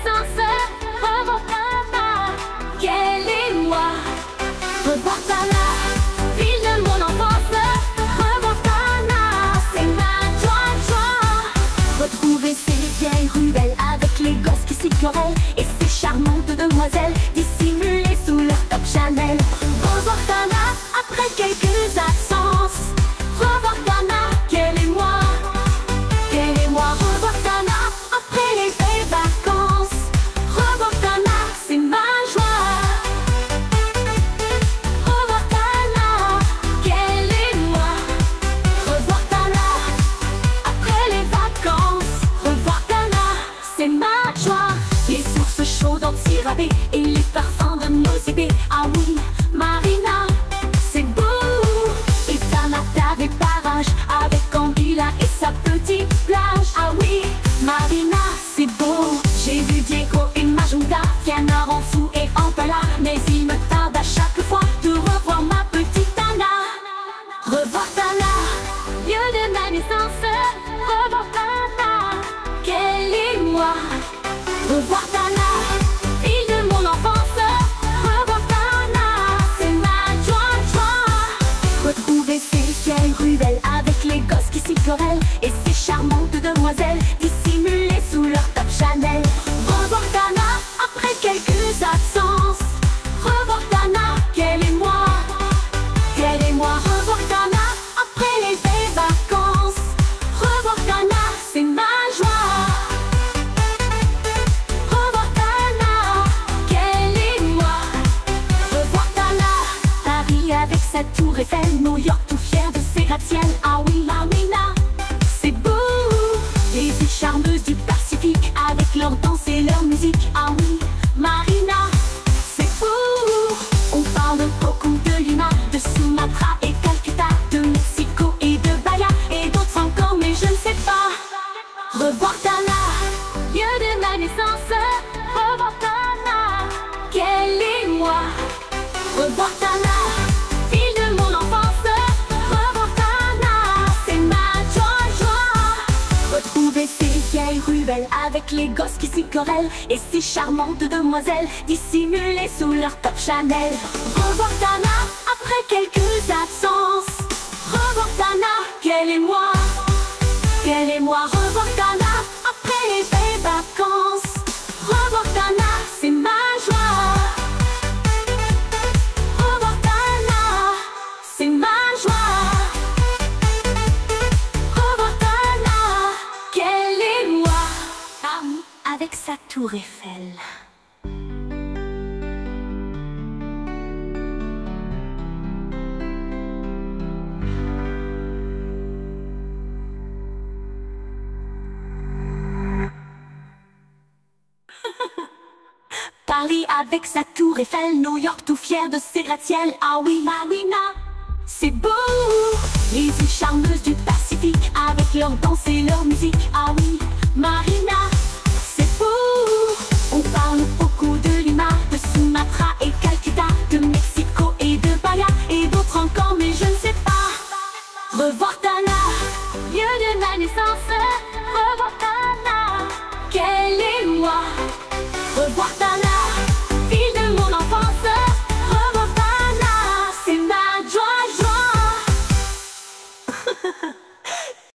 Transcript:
naissance, revoir Tana, quel émoi. Revoir Tana, ville de mon enfance, revoir Tana, c'est ma joie. Retrouver ces vieilles ruelles avec les gosses qui s'y querellent et ces charmantes demoiselles dissimulées sous leur top Chanel. Revoir Tana après quelques absences, revoir Tana, quel émoi. Quel émoi, revoir Tana après les belles vacances, revoir Tana, c'est ma joie. Revoir Tana, quel émoi. Revoir Tana après les vacances, revoir Tana, c'est ma joie. Les sources chaudes anti-rabais et les parfums de nos épées. Ah oui, Marina, c'est beau. Et Tana des parages avec Anguilla et sa petite plage. Ah oui, Marina, c'est beau. J'ai vu Diego et Majunga, Fianna en dessous et en pala. Mais il me tarde à chaque fois de revoir ma petite Tana. Revoir Tana, lieu de ma naissance, revoir Tana, quel émoi. Revoir Tana, ville de mon enfance, revoir Tana, c'est ma joie. Retrouver ces vieilles ruelles avec les gosses qui s'y querellent et ces charmantes demoiselles dissimulées sous leur top Chanel. Revoir Tana après quelques absences, revoir Tana, quel émoi. Quel émoi, revoir Tana après les belles vacances, revoir Tana, c'est ma joie. Revoir Tana, quel émoi. Revoir Tana, Paris avec sa tour Eiffel, New York tout fier de ses gratte-ciel. Ah oui, Marina, c'est beau. Les îles charmeuses du Pacifique avec leur danse et leur musique. Ah oui, Marina, c'est beau. On parle beaucoup de Lima, de Sumatra et Calcutta, de Mexico et de Bahia et d'autres encore, mais je ne sais pas. Revoir Tana, lieu de ma naissance, revoir Tana, quel émoi. Revoir Tana, ville de mon enfance, revoir Tana, c'est ma joie. Retrouver ces vieilles ruelles avec les gosses qui s'y querellent et ces charmantes demoiselles dissimulées sous leur top Chanel. Revoir Tana après quelques absences, revoir Tana, quel émoi. Quel émoi, revoir Tana après les belles vacances, revoir Tana, c'est ma joie. Revoir Tana, c'est ma joie. Revoir Tana, quel émoi. Paris avec sa tour Eiffel. Paris avec sa tour Eiffel, New York tout fier de ses gratte-ciel. Ah oui, Marina, c'est beau. Les îles charmeuses du Pacifique avec leur danse et leur musique. Ah oui, Marina, c'est beau. On parle beaucoup de Lima, de Sumatra et Calcutta, de Mexico et de Bahia et d'autres encore, mais je ne sais pas. Revoir Tana, lieu de ma naissance, revoir Tana, quel émoi. Revoir Tana,